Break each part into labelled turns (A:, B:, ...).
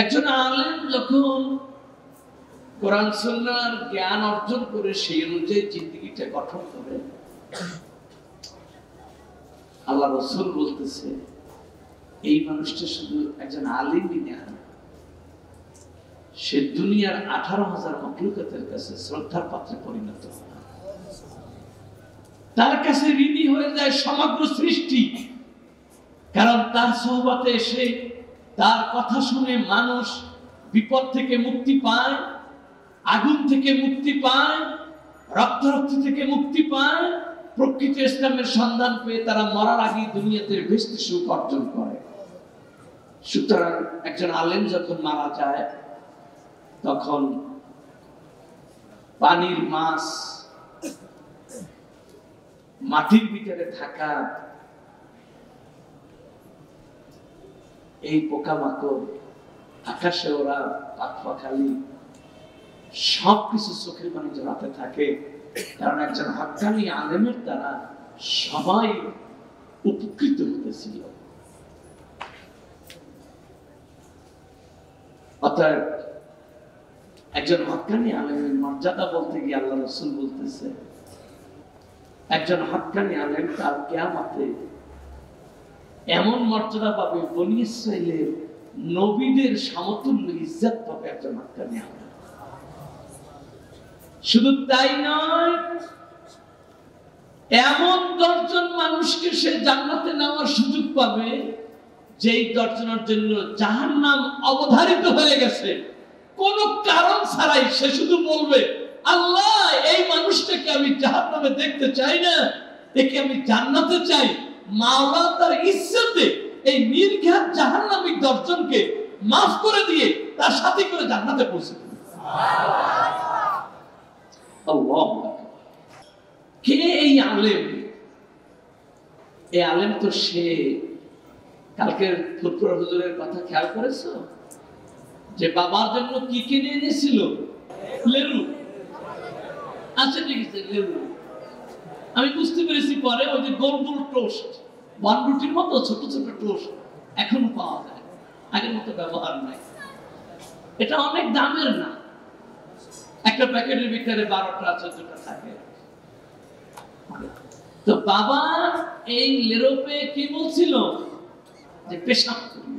A: একজন আলেম যখন কোরআন সুন্নাহর জ্ঞান অর্জন করে সেই অনুযায়ী জিন্দেগিটা গঠন করে, আল্লাহ রাসূল বলতেছে এই মানুষটা শুধু একজন আলেমই না, সে দুনিয়ার 18,000 মাখলুকাতের কাছে শ্রদ্ধার পাত্রে পরিণত হয়। তার কাছে ঋণী হয়ে যায় সমগ্র সৃষ্টি। কারণ তার সোহবতে এসে তার কথা শুনে মানুষ বিপদ থেকে মুক্তি পায়, আগুন থেকে মুক্তি পায়, রক্তারক্তি থেকে মুক্তি পায়, প্রকৃত ইসলামের সন্ধান পেয়ে তারা মরার আগে দুনিয়াতে বেহেশতি সুখ অর্জন করে। সুতরাং একজন আলেম যখন মারা যায় তখন পানির মাছ, মাটির ভিতরে থাকা এই পোকামাকড়, আকাশে ওরা পাখপাখালি, সবকিছু চোখের পানি জড়াতে থাকে। কারণ একজন হক্কানি আলেমের দ্বারা সবাই উপকৃত হতেছিল। অতএব একজন হক্কানি আলেমের মর্যাদা বলতে গিয়ে আল্লাহ রাসূল বলতেছে একজন হক্কানি আলেম তার কিয়ামতে এমন মর্যাদা পাবে, বনী ইসরাইলের নবীদের সমতুল্য ইজ্জত পাবে একজন হক্কানি আলেম। শুধু তাই নয়, এমন 10 জন মানুষকে সে জান্নাতে নেওয়ার সুযোগ পাবে যেই 10 জনের জন্য জাহান্নাম অবধারিত হয়ে গেছে। কোন কারণ ছাড়াই সে শুধু বলবে, আল্লাহ এই মানুষটাকে আমি জাহান্নামে দেখতে চাই না, একে আমি জান্নাতে চাই। মাওলা তার ইচ্ছাতে এই নির্ঘাত জাহান্নামী 10 জনকে মাফ করে দিয়ে তার সাথে করে জান্নাতে পৌঁছে দেবে। আল্লাহু আকবার। কে এই আলেম? এই আলেম তো সে, কালকের ফুরফুরা হুজুরের কথা খেয়াল করেছো যে বাবার জন্য কি কিনে এনেছিল? লেবু। আচ্ছা ঠিক আছে, লেবু। আমি বুঝতে পেরেছি পরে ওই যে গোল গোল টোস্ট, বানরুটির মতো ছোট ছোট টোস্ট এখনো পাওয়া যায়, আগের মতো ব্যবহার নাই। এটা অনেক দামের না, একটা প্যাকেটের ভিতরে 12টা 14টা থাকে। তো বাবা এই লেরোপে কি বলছিল যে পেশাব করি,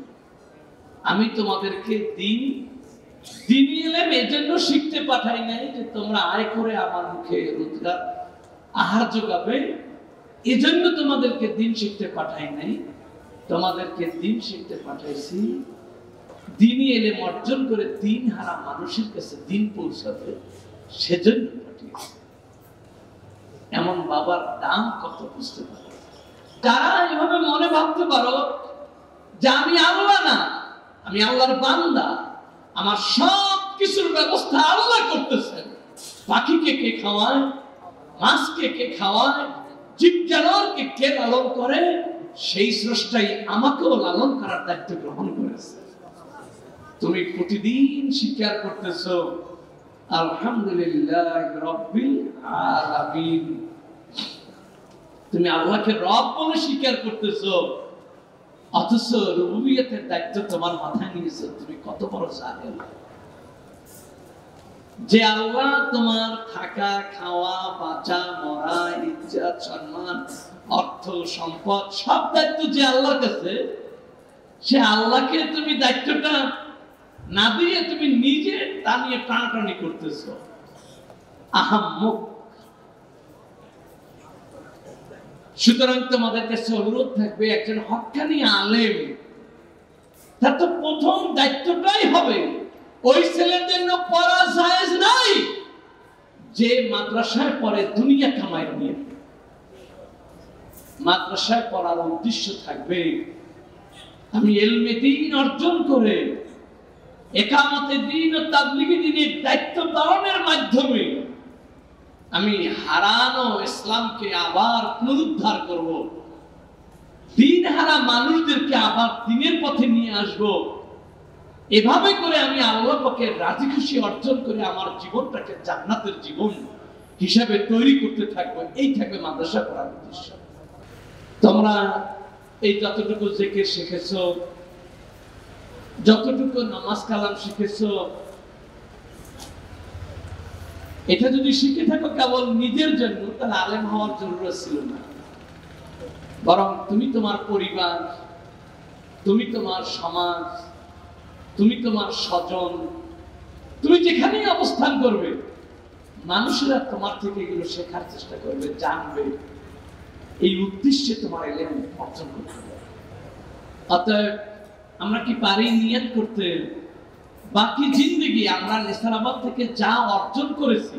A: আমি তোমাদেরকে দিনই এলেম এজন্য শিখতে পাঠাই নাই যে তোমরা আয় করে আমার মুখে রোজগার আহার যোগাবে, এজন্য তোমাদেরকে দিন শিখতে পাঠাই নাই। তোমাদেরকে দিন শিখতে পাঠাইছি দিনই এলেম অর্জন করে দিন হারা মানুষের কাছে দিন পৌঁছাবে, সেজন্য পাঠিয়েছি। এমন বাবার দাম কত বুঝতে পারো। যারা এভাবে মনে ভাবতে পারো যে আমি আল্লাহ না, আমি আল্লাহর বান্দা, আমার সব কিছুর ব্যবস্থা আল্লাহ করতেছেন, পাখিকে কে খাওয়ায়, মাছকে কে খাওয়ায়, জীব জানোয়ারকে কে লালন করে, সেই স্রষ্টাই আমাকেও লালন করার দায়িত্ব গ্রহণ করেছে। তুমি প্রতিদিন স্বীকার করতেছো আলহামদুলিল্লাহ রাব্বিল আলামিন, তুমি আল্লাহকে রব বলে স্বীকার করতেছো, অথচ রুবুবিয়তের দায়িত্ব তোমার মাথায় নিয়েছে। তুমি কত বড় জাহেল যে আল্লাহ তোমার থাকা, খাওয়া, বাঁচা, মরা, ইজ্জত, সম্মান, অর্থ, সম্পদ সব দায়িত্ব যে আল্লাহর কাছে, সে আল্লাহকে তুমি দায়িত্বটা না দিয়ে তুমি নিজে তা নিয়ে টানাটানি করতেছো। আহাম্মক। সুতরাং তোমাদের কাছে অনুরোধ থাকবে, একজন হক্কানি আলেম তার তো প্রথম দায়িত্বটাই হবে ওই ছেলের জন্য পড়া জায়েজ নাই যে মাদ্রাসায় পড়ে দুনিয়া কামাই নিয়ে। মাদ্রাসায় পড়ার উদ্দেশ্য থাকবে আমি ইলমে দ্বীন অর্জন করে ইকামতে দ্বীন ও তাবলীগে দ্বীনের দায়িত্ব পালনের মাধ্যমে আমি হারানো ইসলামকে আবার পুনরুদ্ধার করব, দ্বীন হারা মানুষদেরকে আবার দ্বীনের পথে নিয়ে আসব। এভাবে করে আমি আল্লাহ পাকের রাজি খুশি অর্জন করে আমার জীবনটাকে জান্নাতের জীবন হিসাবে তৈরি করতে থাকবো। এই থাকবে মাদ্রাসা পড়ার উদ্দেশ্য। তোমরা এই যতটুকু জিকির শিখেছো যতটুকু নামাজ কালাম শিখেছো, এটা যদি শিখে থাকো কেবল নিজের জন্য, তাহলে আলেম হওয়ার জরুরত ছিল না। বরং তুমি তোমার পরিবার, তুমি তোমার সমাজ, তুমি তোমার স্বজন, তুমি যেখানেই অবস্থান করবে, মানুষেরা তোমার থেকে এগুলো শেখার চেষ্টা করবে, জানবে। এই উদ্দেশ্যে তোমার ইলম অর্জন করতে হবে। অতএব আমরা কি পারি নিয়ত করতে, বাকি জিন্দেগি আমরা নেসারাবাদ থেকে যা অর্জন করেছি,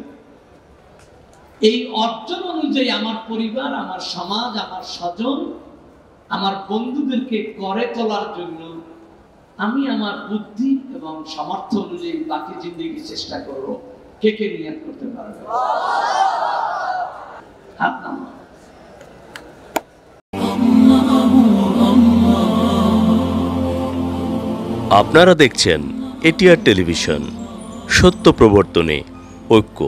A: এই অর্জন অনুযায়ী আমার পরিবার, আমার সমাজ, আমার স্বজন, আমার বন্ধুদেরকে গড়ে তোলার জন্য আমি আমার বুদ্ধি এবং সামর্থ্য অনুযায়ী বাকি জিন্দেগি চেষ্টা করব। কে কে নিয়ত করতে পারবে? হাত নামা।
B: আপনারা দেখছেন এটিআর টেলিভিশন, সত্য প্রবর্তনে ঐক্য।